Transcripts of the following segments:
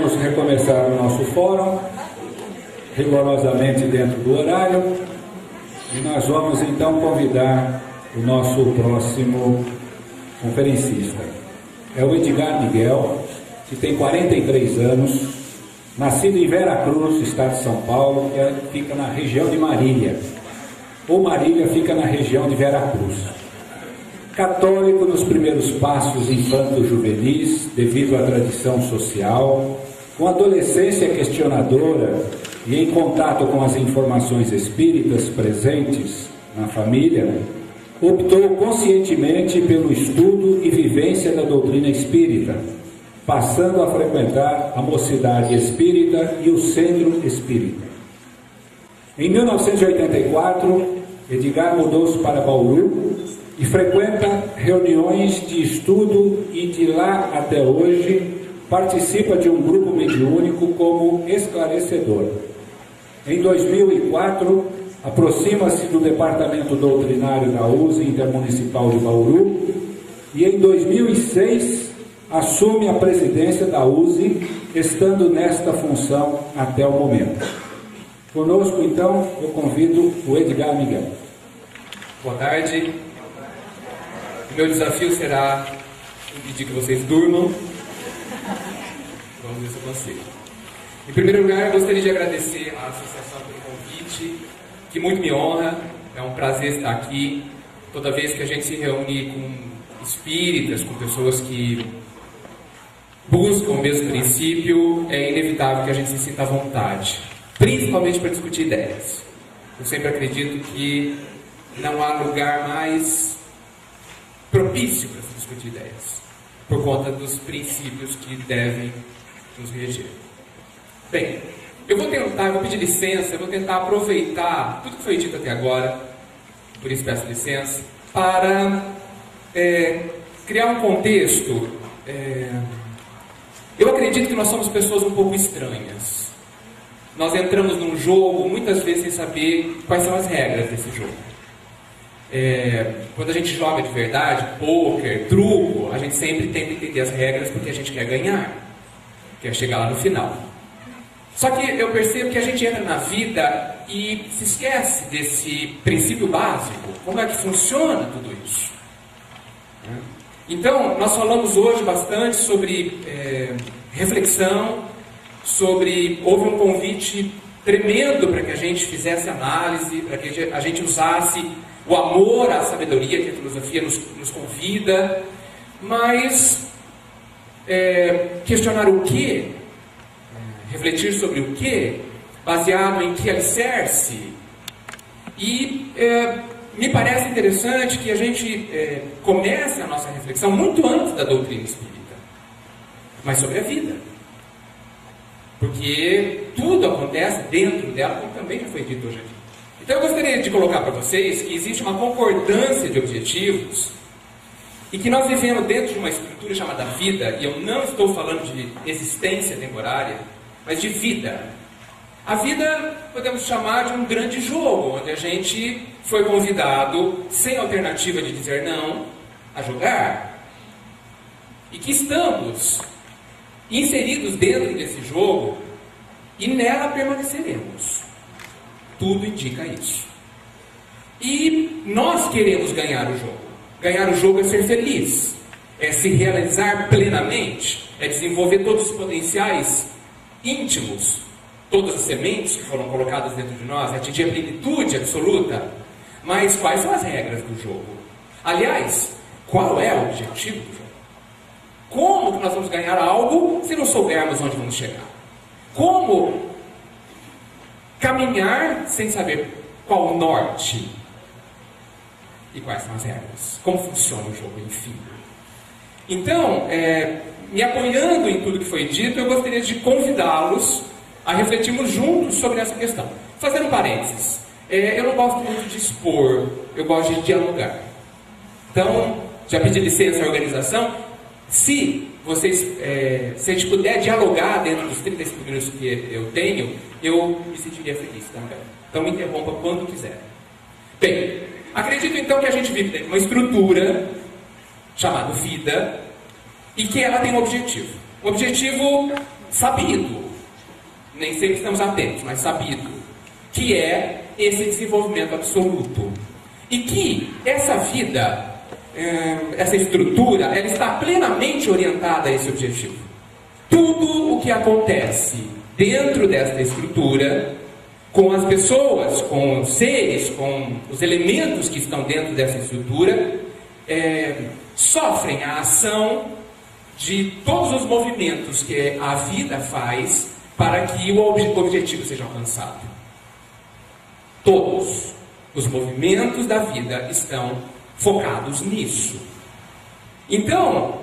vamos recomeçar o nosso fórum, rigorosamente dentro do horário, e nós vamos então convidar o nosso próximo conferencista. É o Edgar Miguel, que tem 43 anos, nascido em Veracruz, estado de São Paulo, que fica na região de Marília. Ou Marília fica na região de Veracruz. Católico nos primeiros passos infanto-juvenis, devido à tradição social, com adolescência questionadora e em contato com as informações espíritas presentes na família, optou conscientemente pelo estudo e vivência da doutrina espírita, passando a frequentar a Mocidade Espírita e o Centro Espírita. Em 1984, Edgar mudou-se para Bauru e frequenta reuniões de estudo e de lá até hoje participa de um grupo mediúnico como esclarecedor. Em 2004, aproxima-se do Departamento Doutrinário da USE Intermunicipal de Bauru e em 2006 assume a presidência da USE, estando nesta função até o momento. Conosco, então, eu convido o Edgar Miguel. Boa tarde. O meu desafio será impedir que vocês durmam. Vamos ver se eu consigo. Em primeiro lugar, eu gostaria de agradecer à associação pelo convite, que muito me honra. É um prazer estar aqui. Toda vez que a gente se reúne com espíritas, com pessoas que buscam o mesmo princípio, é inevitável que a gente se sinta à vontade, principalmente para discutir ideias. Eu sempre acredito que não há lugar mais propício para se discutir ideias, por conta dos princípios que devem nos reger. Bem, eu vou pedir licença, eu vou tentar aproveitar tudo que foi dito até agora, por isso peço licença, para criar um contexto. Eu acredito que nós somos pessoas um pouco estranhas. Nós entramos num jogo, muitas vezes sem saber quais são as regras desse jogo. Quando a gente joga de verdade, pôquer, truco, a gente sempre tenta entender as regras porque a gente quer ganhar, quer chegar lá no final. Só que eu percebo que a gente entra na vida e se esquece desse princípio básico, como é que funciona tudo isso. Então, nós falamos hoje bastante sobre reflexão, houve um convite tremendo para que a gente fizesse análise, para que a gente usasse o amor à sabedoria que a filosofia nos convida, mas questionar o quê? Refletir sobre o quê? Baseado em que alicerce? E me parece interessante que a gente comece a nossa reflexão muito antes da doutrina espírita, mas sobre a vida. Porque tudo acontece dentro dela, como também já foi dito hoje aqui. Então eu gostaria de colocar para vocês que existe uma concordância de objetivos e que nós vivemos dentro de uma estrutura chamada vida, e eu não estou falando de existência temporária, mas de vida. A vida podemos chamar de um grande jogo, onde a gente foi convidado, sem alternativa de dizer não, a jogar. E que estamos inseridos dentro desse jogo e nela permaneceremos. Tudo indica isso. E nós queremos ganhar o jogo. Ganhar o jogo é ser feliz, é se realizar plenamente, é desenvolver todos os potenciais íntimos, todas as sementes que foram colocadas dentro de nós, atingir a plenitude absoluta. Mas quais são as regras do jogo? Aliás, qual é o objetivo do jogo? Como que nós vamos ganhar algo se não soubermos onde vamos chegar? Como caminhar sem saber qual o norte? E quais são as regras? Como funciona o jogo, enfim? Então, me apoiando em tudo que foi dito, eu gostaria de convidá-los a refletirmos juntos sobre essa questão. Fazendo parênteses, eu não gosto muito de expor, eu gosto de dialogar. Então, já pedi licença à organização, se a gente puder dialogar dentro dos 35 minutos que eu tenho, eu me sentiria feliz também. Então me interrompa quando quiser. Bem, acredito então que a gente vive dentro de uma estrutura chamada vida, e que ela tem um objetivo. O objetivo sabido, nem sempre estamos atentos, mas sabido, que é esse desenvolvimento absoluto. E que essa vida, essa estrutura, ela está plenamente orientada a esse objetivo. Tudo o que acontece dentro desta estrutura, com as pessoas, com os seres, com os elementos que estão dentro dessa estrutura, sofrem a ação de todos os movimentos que a vida faz para que o objetivo seja alcançado. Todos os movimentos da vida estão focados nisso. Então,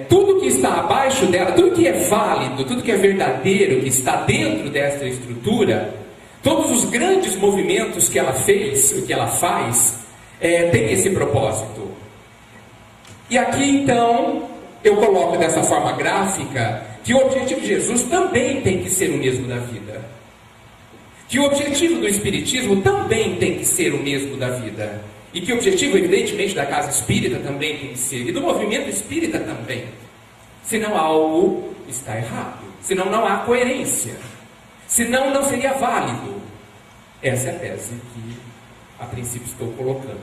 tudo que está abaixo dela, tudo que é válido, tudo que é verdadeiro, que está dentro dessa estrutura, todos os grandes movimentos que ela fez, que ela faz, tem esse propósito. E aqui então, eu coloco dessa forma gráfica, que o objetivo de Jesus também tem que ser o mesmo da vida. Que o objetivo do Espiritismo também tem que ser o mesmo da vida. E que o objetivo, evidentemente, da casa espírita também tem que ser. E do movimento espírita também. Senão algo está errado. Senão não há coerência. Senão não seria válido. Essa é a tese que, a princípio, estou colocando.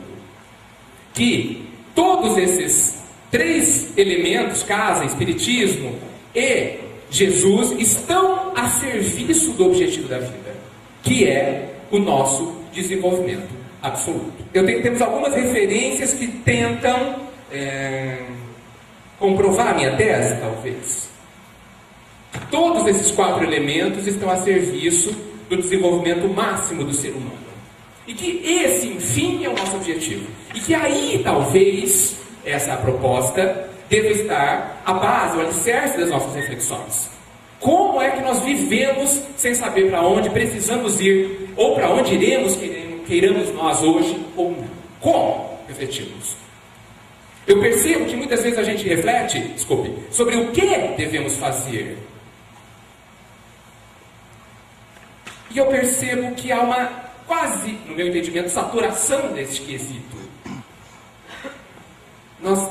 Que todos esses 3 elementos, casa, espiritismo e Jesus, estão a serviço do objetivo da vida, que é o nosso desenvolvimento absoluto. Temos algumas referências que tentam comprovar a minha tese, talvez. Todos esses 4 elementos estão a serviço do desenvolvimento máximo do ser humano. E que esse, enfim, é o nosso objetivo. E que aí, talvez, essa é a proposta, deve estar a base, o alicerce das nossas reflexões. Como é que nós vivemos sem saber para onde precisamos ir, ou para onde iremos, queiramos nós hoje, ou não? Como refletimos? Eu percebo que muitas vezes a gente reflete, sobre o que devemos fazer. E eu percebo que há uma quase, no meu entendimento, saturação desse quesito. Nós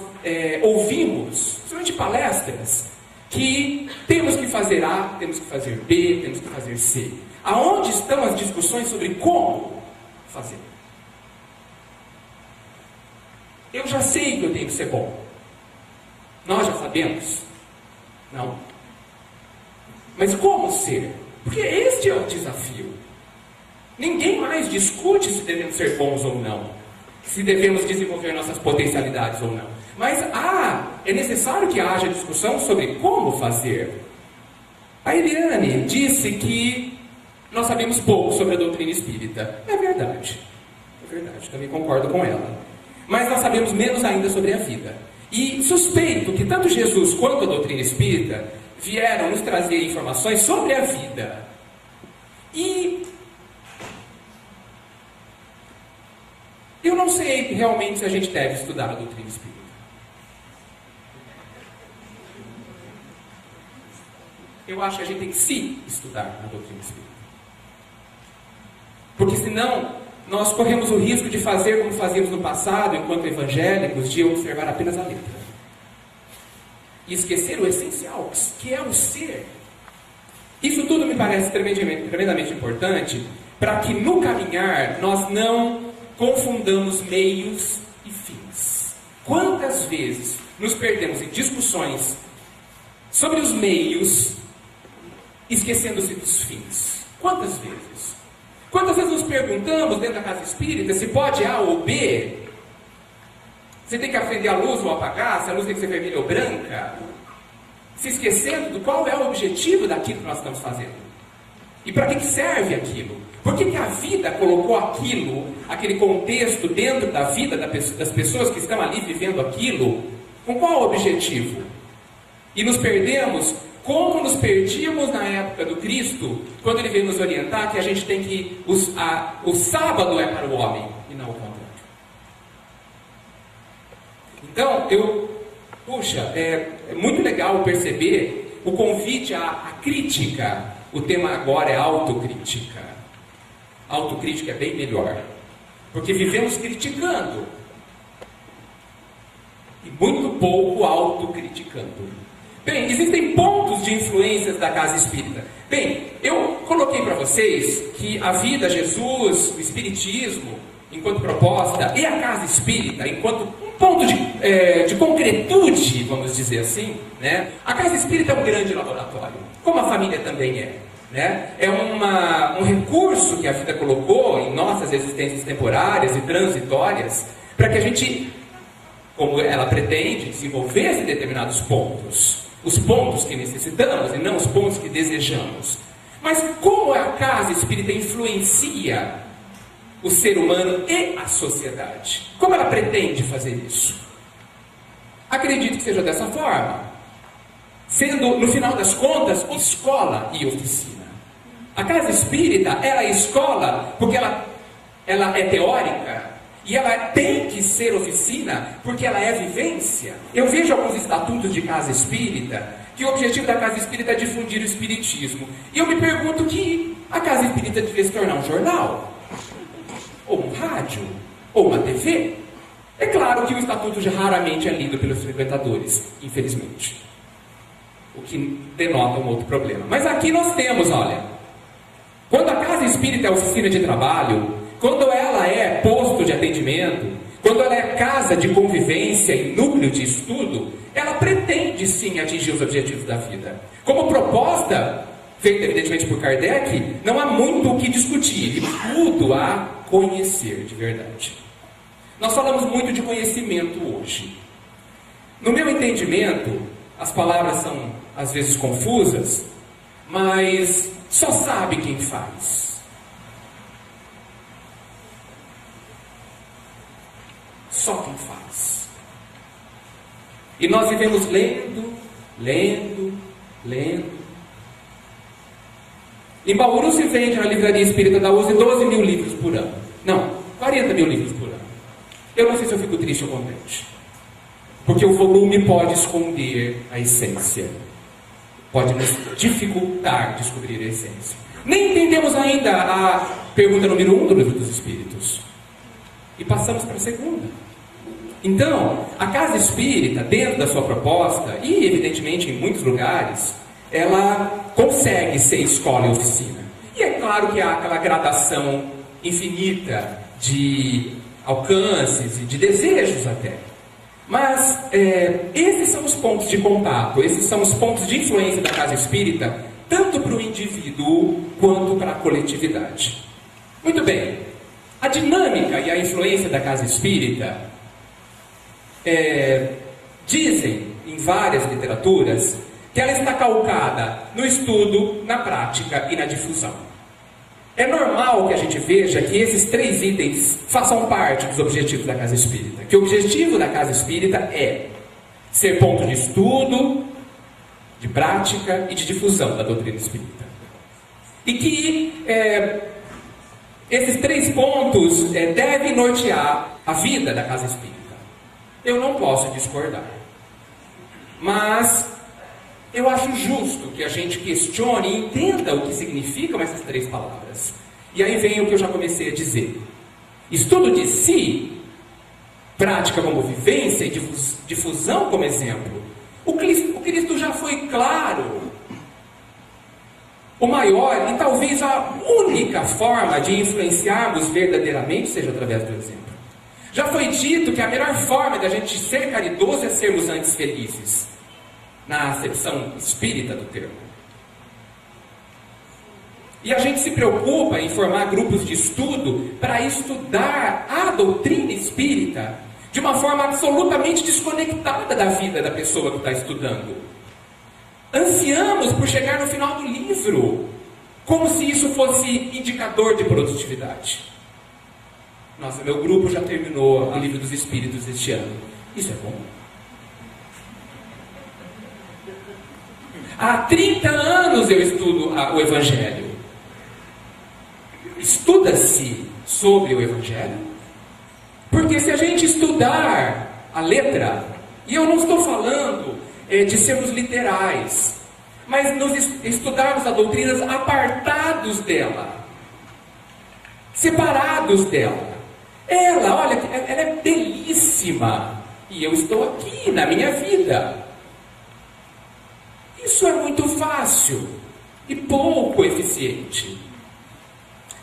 ouvimos, principalmente palestras, que temos que fazer A, temos que fazer B, temos que fazer C. Aonde estão as discussões sobre como fazer? Eu já sei que eu tenho que ser bom. Nós já sabemos? Não. Mas como ser? Porque este é o desafio. Ninguém mais discute se devemos ser bons ou não, se devemos desenvolver nossas potencialidades ou não. Mas é necessário que haja discussão sobre como fazer. A Eliane disse que nós sabemos pouco sobre a doutrina espírita. É verdade, também concordo com ela. Mas nós sabemos menos ainda sobre a vida. E suspeito que tanto Jesus quanto a doutrina espírita vieram nos trazer informações sobre a vida. E eu não sei realmente se a gente deve estudar a doutrina espírita. Eu acho que a gente tem que se estudar a doutrina espírita. Porque senão, nós corremos o risco de fazer como fazíamos no passado, enquanto evangélicos, de observar apenas a letra. E esquecer o essencial, que é o ser. Isso tudo me parece tremendamente importante, para que no caminhar nós não confundamos meios e fins. Quantas vezes nos perdemos em discussões sobre os meios, esquecendo-se dos fins? Quantas vezes? Quantas vezes nos perguntamos dentro da casa espírita se pode A ou B? Se tem que acender a luz ou apagar? Se a luz tem que ser vermelha ou branca? Se esquecendo do qual é o objetivo daquilo que nós estamos fazendo. E para que serve aquilo? Por que a vida colocou aquilo, aquele contexto dentro da vida das pessoas que estão ali vivendo aquilo? Com qual objetivo? E nos perdemos como nos perdíamos na época do Cristo, quando ele veio nos orientar que a gente tem que... o sábado é para o homem, e não o contrário. Então, é muito legal perceber o convite à crítica. O tema agora é autocrítica. Autocrítica é bem melhor, porque vivemos criticando, e muito pouco autocriticando. Bem, existem pontos de influências da casa espírita. Bem, eu coloquei para vocês que a vida, Jesus, o espiritismo, enquanto proposta, e a casa espírita, enquanto um ponto de concretude, vamos dizer assim, né? A casa espírita é um grande laboratório, como a família também é. Né? É um recurso que a vida colocou em nossas existências temporárias e transitórias, para que a gente, como ela pretende, desenvolvesse determinados pontos. Os pontos que necessitamos e não os pontos que desejamos. Mas como a casa espírita influencia o ser humano e a sociedade? Como ela pretende fazer isso? Acredito que seja dessa forma. Sendo, no final das contas, escola e oficina. A casa espírita, ela é escola porque ela é teórica. E ela tem que ser oficina porque ela é vivência. Eu vejo alguns estatutos de casa espírita que o objetivo da casa espírita é difundir o espiritismo. E eu me pergunto que a casa espírita devia se tornar um jornal, ou um rádio, ou uma TV. É claro que o estatuto já raramente é lido pelos frequentadores, infelizmente. O que denota um outro problema. Mas aqui nós temos, olha, quando a casa espírita é oficina de trabalho, quando ela é posto de atendimento, quando ela é casa de convivência e núcleo de estudo, ela pretende sim atingir os objetivos da vida. Como proposta, feita evidentemente por Kardec, não há muito o que discutir, e tudo a conhecer de verdade. Nós falamos muito de conhecimento hoje. No meu entendimento, as palavras são às vezes confusas, mas só sabe quem faz. Só quem faz. E nós vivemos lendo. Em Bauru se vende na livraria espírita da USE 12 mil livros por ano. Não, 40 mil livros por ano. Eu não sei se eu fico triste ou contente. Porque o volume pode esconder a essência. Pode nos dificultar descobrir a essência. Nem entendemos ainda a pergunta número 1 do Livro dos Espíritos. E passamos para a segunda. Então, a casa espírita, dentro da sua proposta, e evidentemente em muitos lugares, ela consegue ser escola e oficina. E é claro que há aquela gradação infinita de alcances e de desejos até. Mas esses são os pontos de contato, esses são os pontos de influência da casa espírita, tanto para o indivíduo quanto para a coletividade. Muito bem, a dinâmica e a influência da casa espírita dizem em várias literaturas que ela está calcada no estudo, na prática e na difusão. É normal que a gente veja que esses 3 itens façam parte dos objetivos da casa espírita. Que o objetivo da casa espírita é ser ponto de estudo, de prática e de difusão da doutrina espírita. E que esses 3 pontos devem nortear a vida da casa espírita. Eu não posso discordar. Mas eu acho justo que a gente questione e entenda o que significam essas 3 palavras. E aí vem o que eu já comecei a dizer. Estudo de si, prática como vivência e difusão como exemplo. O Cristo já foi claro. O maior e talvez a única forma de influenciarmos verdadeiramente seja através do exemplo. Já foi dito que a melhor forma de a gente ser caridoso é sermos antes felizes, na acepção espírita do termo. E a gente se preocupa em formar grupos de estudo para estudar a doutrina espírita de uma forma absolutamente desconectada da vida da pessoa que está estudando. Ansiamos por chegar no final do livro, como se isso fosse indicador de produtividade. Nossa, meu grupo já terminou o Livro dos Espíritos este ano. Isso é bom. Há 30 anos eu estudo o Evangelho. Estuda-se sobre o Evangelho? Porque se a gente estudar a letra, e eu não estou falando de sermos literais, mas nos estudarmos a doutrina apartados dela, separados dela. Ela, olha, ela é belíssima. E eu estou aqui na minha vida. Isso é muito fácil e pouco eficiente.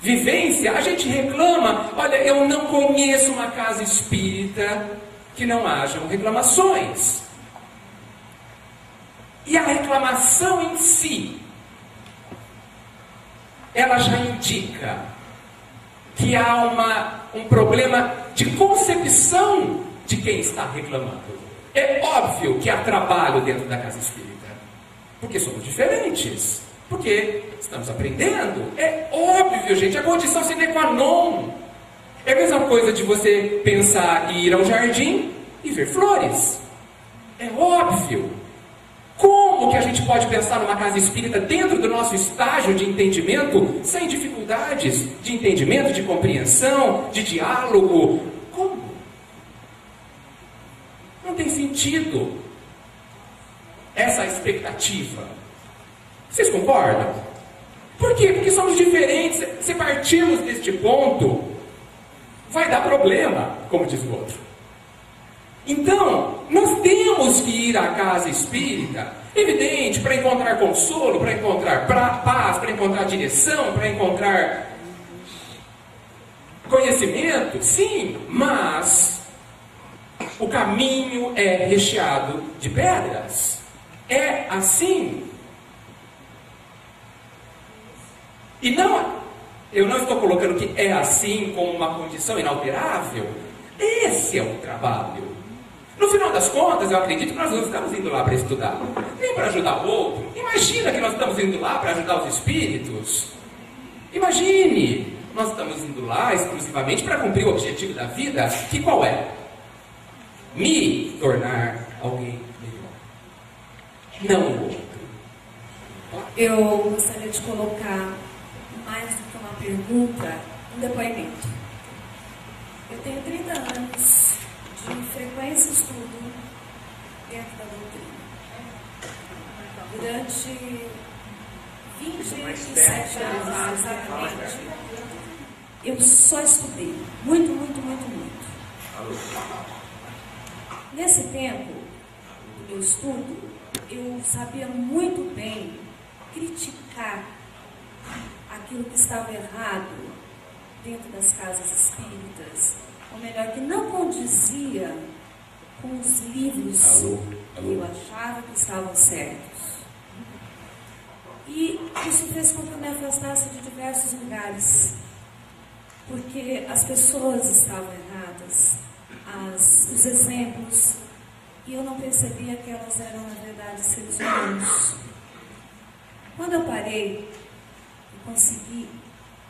Vivência, a gente reclama, olha, eu não conheço uma casa espírita que não hajam reclamações. E a reclamação em si, ela já indica que há um problema de concepção de quem está reclamando. É óbvio que há trabalho dentro da casa espírita, porque somos diferentes, porque estamos aprendendo. É óbvio, gente, a condição sine qua non. É a mesma coisa de você pensar em ir ao jardim e ver flores. É óbvio. Como que a gente pode pensar numa casa espírita dentro do nosso estágio de entendimento, sem dificuldades de entendimento, de compreensão, de diálogo? Como? Não tem sentido essa expectativa. Vocês concordam? Por quê? Porque somos diferentes. Se partirmos deste ponto, vai dar problema, como diz o outro. Então, nós temos que ir à casa espírita, evidente, para encontrar consolo, para encontrar paz, para encontrar direção, para encontrar conhecimento, sim, mas o caminho é recheado de pedras. É assim. E não, eu não estou colocando que é assim como uma condição inalterável. Esse é o trabalho. No final das contas, eu acredito que nós não estamos indo lá para estudar, nem para ajudar o outro. Imagina que nós estamos indo lá para ajudar os espíritos. Imagine, nós estamos indo lá exclusivamente para cumprir o objetivo da vida, que qual é? Me tornar alguém melhor, não o outro. Eu gostaria de colocar, mais do que uma pergunta, um depoimento. Eu tenho 30 anos de frequência e estudo dentro da doutrina. Durante 27 anos, exatamente, eu só estudei. Muito. Nesse tempo do meu estudo, eu sabia muito bem criticar aquilo que estava errado dentro das casas espíritas, ou melhor, que não condizia com os livros que eu achava que estavam certos. E isso fez com que eu me afastasse de diversos lugares, porque as pessoas estavam erradas, os exemplos, e eu não percebia que elas eram, na verdade, seres humanos. Quando eu parei e consegui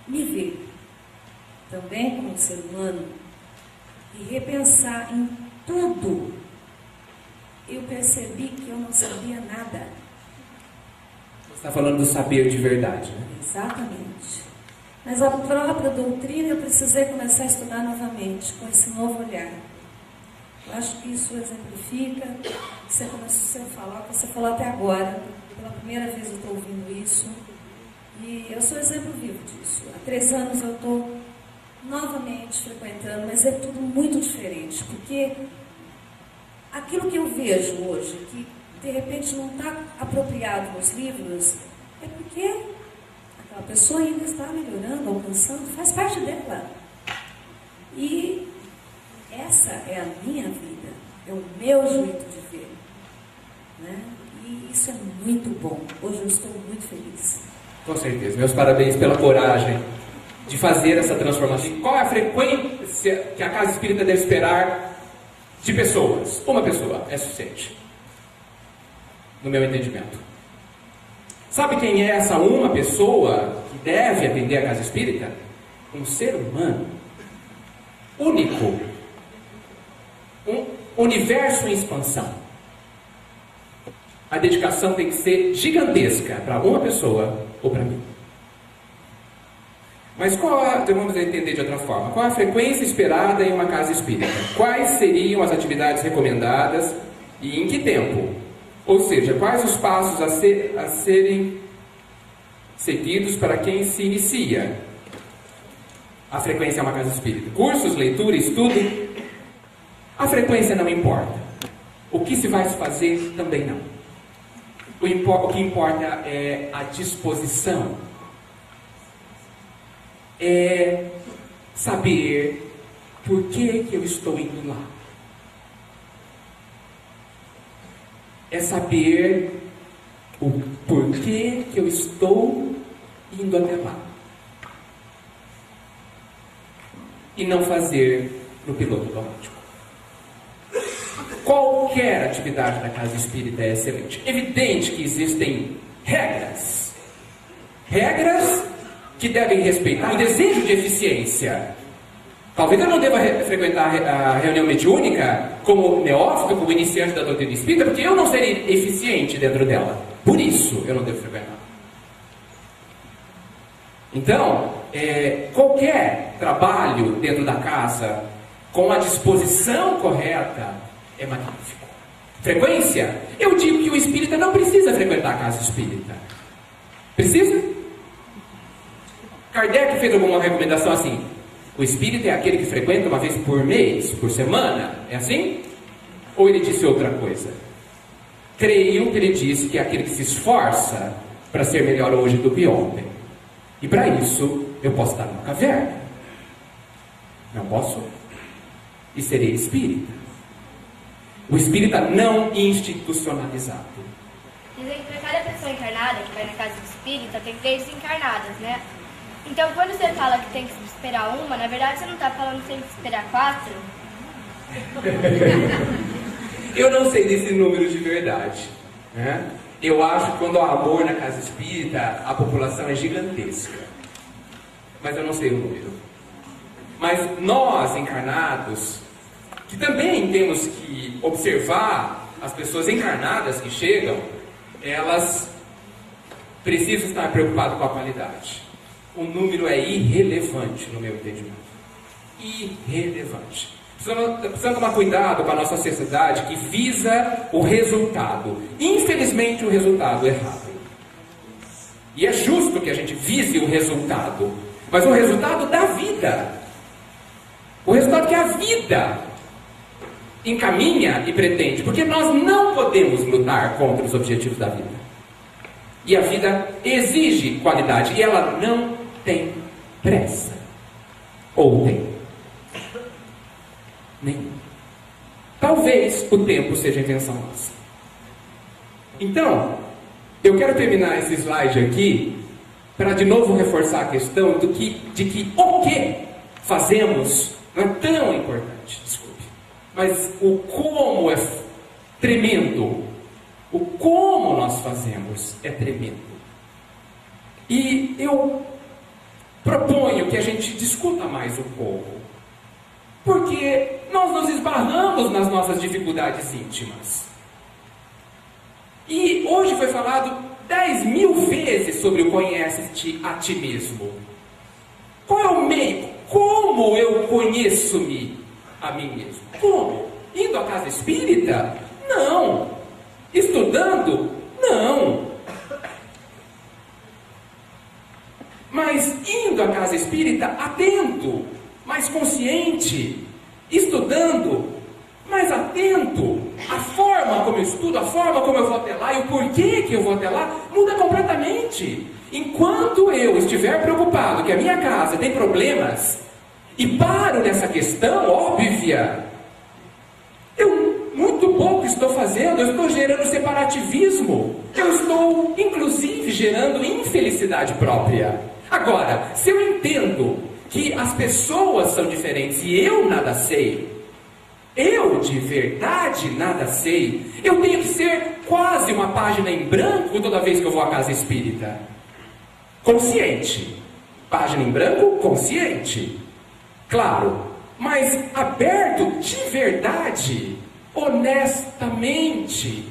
me ver também como ser humano e repensar em tudo, eu percebi que eu não sabia nada. Você está falando do saber de verdade, né? Exatamente. Mas a própria doutrina eu precisei começar a estudar novamente, com esse novo olhar. Eu acho que isso exemplifica, você começou a falar, o que você falou até agora. Pela primeira vez eu estou ouvindo isso. E eu sou exemplo vivo disso. Há 3 anos eu estou novamente frequentando, mas é tudo muito diferente, porque aquilo que eu vejo hoje, que de repente não está apropriado nos livros, é porque aquela pessoa ainda está melhorando, alcançando, faz parte dela. E essa é a minha vida, é o meu jeito de ver, né? E isso é muito bom. Hoje eu estou muito feliz. Com certeza. Meus parabéns pela coragem de fazer essa transformação. Qual é a frequência que a casa espírita deve esperar de pessoas? Uma pessoa é suficiente, no meu entendimento. Sabe quem é essa uma pessoa que deve atender a casa espírita? Um ser humano único, um universo em expansão. A dedicação tem que ser gigantesca para uma pessoa ou para mim. Mas vamos entender de outra forma, qual a frequência esperada em uma casa espírita? Quais seriam as atividades recomendadas e em que tempo? Ou seja, quais os passos a serem seguidos para quem se inicia a frequência é uma casa espírita? Cursos, leitura, estudo? A frequência não importa. O que se vai fazer também não. O que importa é a disposição. É saber por que eu estou indo lá. É saber o porquê que eu estou indo até lá. E não fazer no piloto automático. Qualquer atividade da casa espírita é excelente. Evidente que existem regras. Regras que devem respeitar o desejo de eficiência. Talvez eu não deva frequentar a reunião mediúnica como neófito, como iniciante da doutrina espírita, porque eu não serei eficiente dentro dela. Por isso eu não devo frequentar. Então, qualquer trabalho dentro da casa, com a disposição correta, é magnífico. Frequência? Eu digo que o espírita não precisa frequentar a casa espírita. Precisa? Kardec fez alguma recomendação assim: o espírita é aquele que frequenta uma vez por mês, por semana. É assim? Ou ele disse outra coisa? Creio que ele disse que é aquele que se esforça para ser melhor hoje do que ontem. E para isso, eu posso estar numa caverna. Não posso? E serei espírita. O espírita não institucionalizado. Dizem que para cada pessoa encarnada que vai na casa espírita, tem 3 encarnadas, né? Então, quando você fala que tem que esperar uma, na verdade você não está falando que tem que esperar 4? Eu não sei desse número de verdade, né? Eu acho que quando há amor na casa espírita, a população é gigantesca. Mas eu não sei o número. Mas nós, encarnados, que também temos que observar as pessoas encarnadas que chegam, elas precisam estar preocupadas com a qualidade. O número é irrelevante no meu entendimento. Irrelevante. Precisamos tomar cuidado com a nossa sociedade que visa o resultado. Infelizmente, o resultado é errado. E é justo que a gente vise o resultado, mas o resultado da vida. O resultado que a vida encaminha e pretende. Porque nós não podemos lutar contra os objetivos da vida. E a vida exige qualidade. E ela não tem pressa. Ou tem? Nenhum. Talvez o tempo seja invenção nossa. Então, eu quero terminar esse slide aqui para de novo reforçar a questão de que o que fazemos não é tão importante, desculpe, mas o como é tremendo. O como nós fazemos é tremendo. E eu proponho que a gente discuta mais o como. Porque nós nos esbarramos nas nossas dificuldades íntimas. E hoje foi falado 10.000 vezes sobre o conhece-te a ti mesmo. Qual é o meio? Como eu conheço-me a mim mesmo? Como? Indo à casa espírita? Não. Estudando? Não. Mas indo à casa espírita atento, mais consciente, estudando, mais atento. A forma como eu estudo, a forma como eu vou até lá e o porquê que eu vou até lá muda completamente. Enquanto eu estiver preocupado que a minha casa tem problemas e paro nessa questão óbvia, eu muito pouco estou fazendo, eu estou gerando separativismo, eu estou inclusive gerando infelicidade própria. Agora, se eu entendo que as pessoas são diferentes e eu nada sei, eu de verdade nada sei, eu tenho que ser quase uma página em branco toda vez que eu vou à casa espírita. Consciente. Página em branco, consciente. Claro, mas aberto de verdade, honestamente.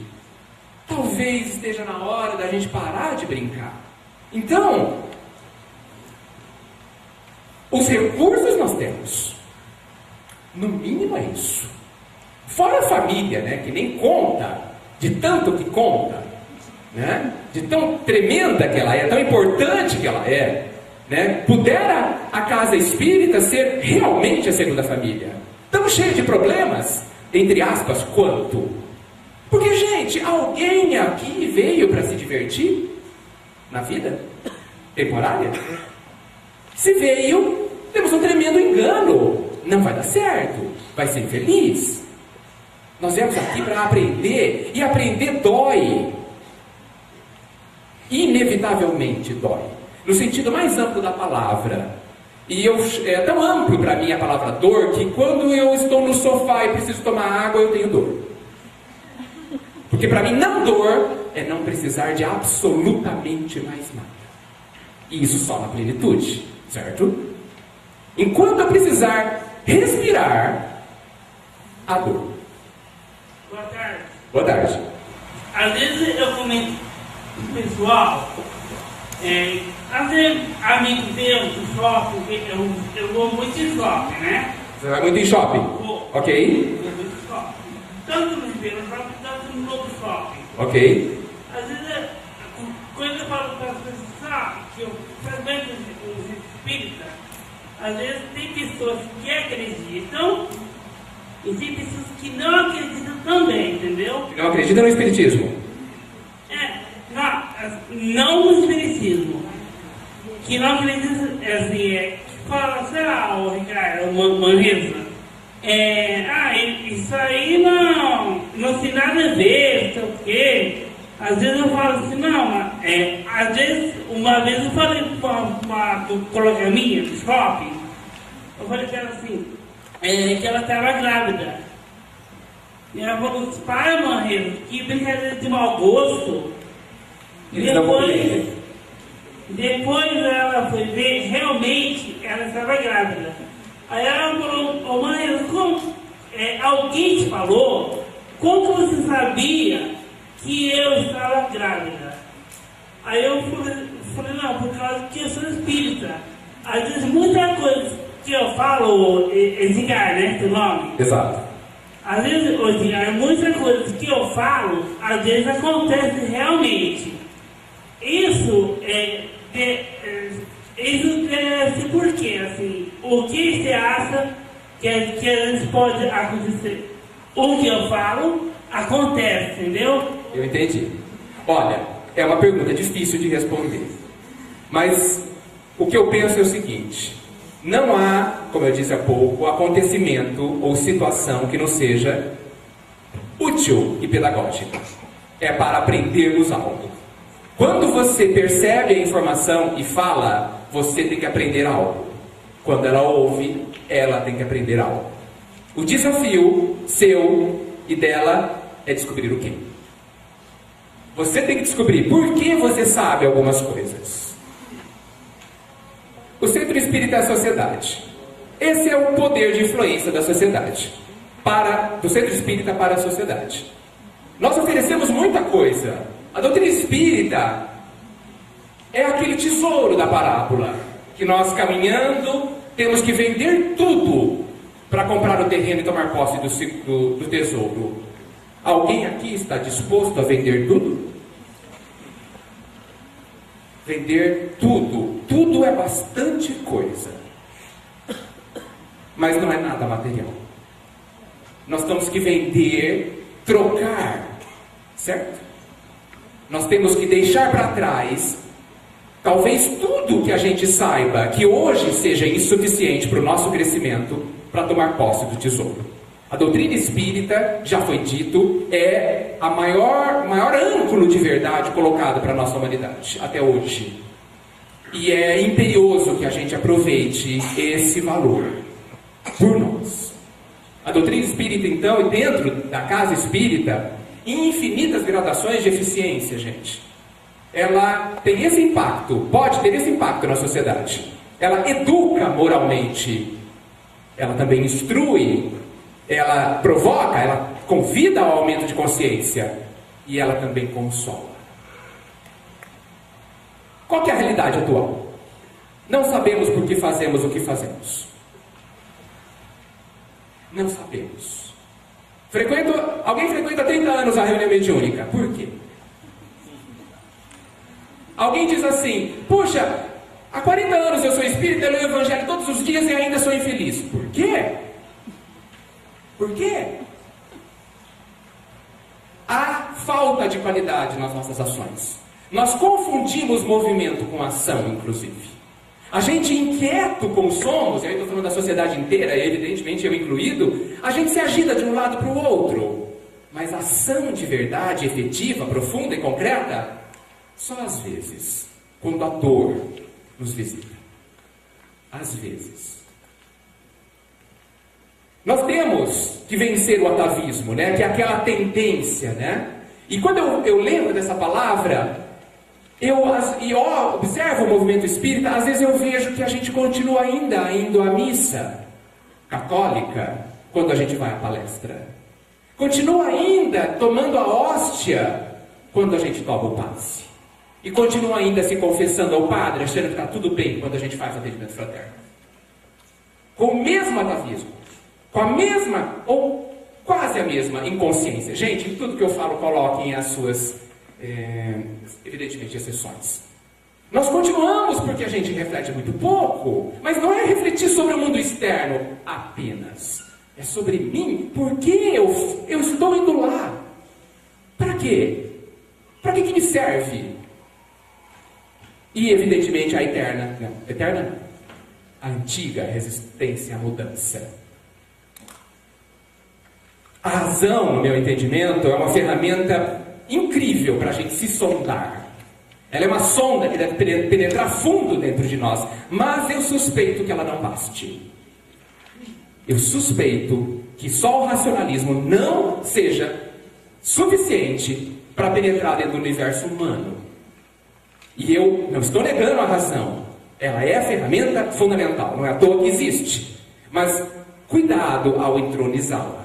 Talvez esteja na hora da gente parar de brincar. Então, os recursos nós temos. No mínimo é isso. Fora a família, né, que nem conta, de tanto que conta, né, de tão tremenda que ela é, tão importante que ela é, né, pudera a casa espírita ser realmente a segunda família. Tão cheia de problemas, entre aspas, quanto? Porque, gente, alguém aqui veio para se divertir na vida temporária? Se veio, temos um tremendo engano. Não vai dar certo, vai ser infeliz. Nós viemos aqui para aprender, e aprender dói. Inevitavelmente dói. No sentido mais amplo da palavra. E é tão amplo para mim a palavra dor, que quando eu estou no sofá e preciso tomar água, eu tenho dor. Porque para mim não dor é não precisar de absolutamente mais nada. E isso só na plenitude, certo? Enquanto eu precisar respirar, a dor. Boa tarde. Boa tarde. Às vezes eu comento com o pessoal, às vezes amigo meu do shopping, eu vou muito em shopping, né? Você vai muito em shopping? Vou. Ok. Eu vou muito em shopping. Tanto no primeiro shopping, tanto no outro shopping. Ok. Às vezes, quando eu falo para as pessoas, que eu frequento os espíritas, às vezes tem pessoas que acreditam e tem pessoas que não acreditam também, entendeu? Não acredita no espiritismo? Não no espiritismo. Que não acredita, assim, que fala assim, ô Ricardo, Manresa, isso aí não tem nada a ver, sei o quê. Às vezes eu falo assim, às vezes, uma vez eu falei com uma colega minha do shopping, eu falei para ela assim, que ela estava grávida. E ela falou assim, pai, Manresa, que brincadeira de mau gosto. Depois ela foi ver, realmente ela estava grávida. Aí ela falou, ô Manresa, alguém te falou? Como você sabia que eu estava grávida? Aí eu falei, não, por causa que eu sou espírita. Às vezes muita coisa que eu falo, Edgar, né, teu nome? Exato. Às vezes, Edgar, muita coisa que eu falo, às vezes acontece realmente. Isso deve ser porque, assim, o que você acha que às vezes pode acontecer? O que eu falo, acontece, entendeu? Eu entendi. Olha, é uma pergunta difícil de responder. Mas o que eu penso é o seguinte: não há, como eu disse há pouco, acontecimento ou situação que não seja útil e pedagógica. É para aprendermos algo. Quando você percebe a informação e fala, você tem que aprender algo. Quando ela ouve, ela tem que aprender algo. O desafio seu e dela é descobrir o quê? Você tem que descobrir por que você sabe algumas coisas. O centro espírita é a sociedade. Esse é o poder de influência da sociedade. Do centro espírita para a sociedade. Nós oferecemos muita coisa. A doutrina espírita é aquele tesouro da parábola, que nós caminhando temos que vender tudo para comprar o terreno e tomar posse do tesouro. Alguém aqui está disposto a vender tudo? Vender tudo. Tudo é bastante coisa. Mas não é nada material. Nós temos que vender, trocar. Certo? Nós temos que deixar para trás, talvez tudo que a gente saiba, que hoje seja insuficiente para o nosso crescimento, para tomar posse do tesouro. A doutrina espírita, já foi dito, é a maior ângulo de verdade colocado para a nossa humanidade, até hoje. E é imperioso que a gente aproveite esse valor por nós. A doutrina espírita, então, e dentro da casa espírita, em infinitas gradações de eficiência, gente. Ela tem esse impacto, pode ter esse impacto na sociedade. Ela educa moralmente, ela também instrui, ela provoca, ela convida ao aumento de consciência e ela também consola. Qual que é a realidade atual? Não sabemos por que fazemos o que fazemos. Não sabemos. Alguém frequenta 30 anos a reunião mediúnica. Por quê? Alguém diz assim, puxa, há 40 anos eu sou espírita, eu leio o evangelho todos os dias e ainda sou infeliz. Por quê? Por quê? há falta de qualidade nas nossas ações. Nós confundimos movimento com ação, inclusive. A gente inquieto como somos, e aí estou falando da sociedade inteira, evidentemente eu incluído, a gente se agita de um lado para o outro. Mas ação de verdade, efetiva, profunda e concreta, só às vezes, quando a dor nos visita. Às vezes. Nós temos que vencer o atavismo, né? Que é aquela tendência, né? E quando eu lembro dessa palavra, eu observo o movimento espírita, às vezes eu vejo que a gente continua ainda indo à missa católica quando a gente vai à palestra. Continua ainda tomando a hóstia quando a gente toma o passe. E continua ainda se confessando ao padre, achando que está tudo bem quando a gente faz atendimento fraterno. Com o mesmo atavismo, com a mesma, ou quase a mesma inconsciência. Gente, em tudo que eu falo, coloquem as suas, evidentemente, exceções. Nós continuamos porque a gente reflete muito pouco, mas não é refletir sobre o mundo externo apenas. É sobre mim, porque eu estou indo lá. Para quê? Para que me serve? E, evidentemente, a eterna, a antiga resistência à mudança. A razão, no meu entendimento, é uma ferramenta incrível para a gente se sondar. Ela é uma sonda que deve penetrar fundo dentro de nós, mas eu suspeito que ela não baste. Eu suspeito que só o racionalismo não seja suficiente para penetrar dentro do universo humano. E eu não estou negando a razão. Ela é a ferramenta fundamental, não é à toa que existe. Mas cuidado ao entronizá-la.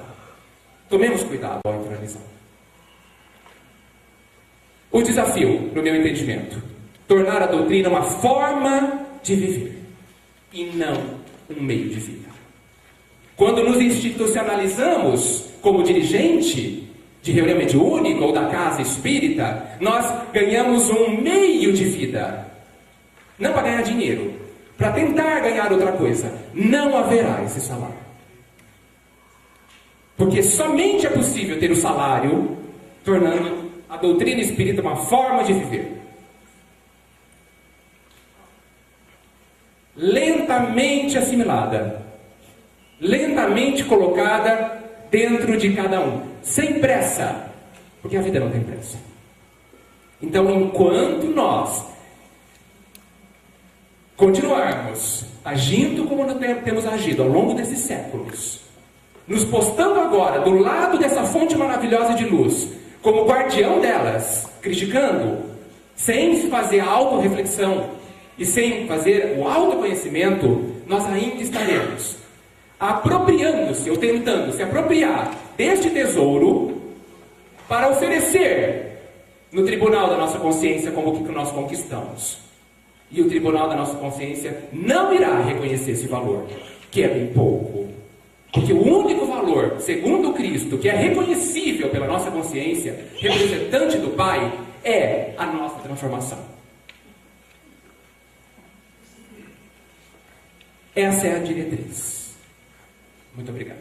Tomemos cuidado ao entronizá-la. O desafio, no meu entendimento, tornar a doutrina uma forma de viver e não um meio de vida. Quando nos institucionalizamos como dirigente de reunião mediúnica ou da casa espírita, nós ganhamos um meio de vida. Não para ganhar dinheiro, para tentar ganhar outra coisa. Não haverá esse salário. Porque somente é possível ter o salário tornando a doutrina espírita uma forma de viver. Lentamente assimilada. Lentamente colocada dentro de cada um. Sem pressa. Porque a vida não tem pressa. Então, enquanto nós continuarmos agindo como temos agido ao longo desses séculos, nos postando agora do lado dessa fonte maravilhosa de luz, como guardião delas, criticando, sem fazer a autorreflexão e sem fazer o autoconhecimento, nós ainda estaremos apropriando-se, ou tentando se apropriar deste tesouro para oferecer no tribunal da nossa consciência como o que nós conquistamos. E o tribunal da nossa consciência não irá reconhecer esse valor, que é bem pouco. Porque o único valor, segundo Cristo, que é reconhecível pela nossa consciência, representante do Pai, é a nossa transformação. Essa é a diretriz. Muito obrigado.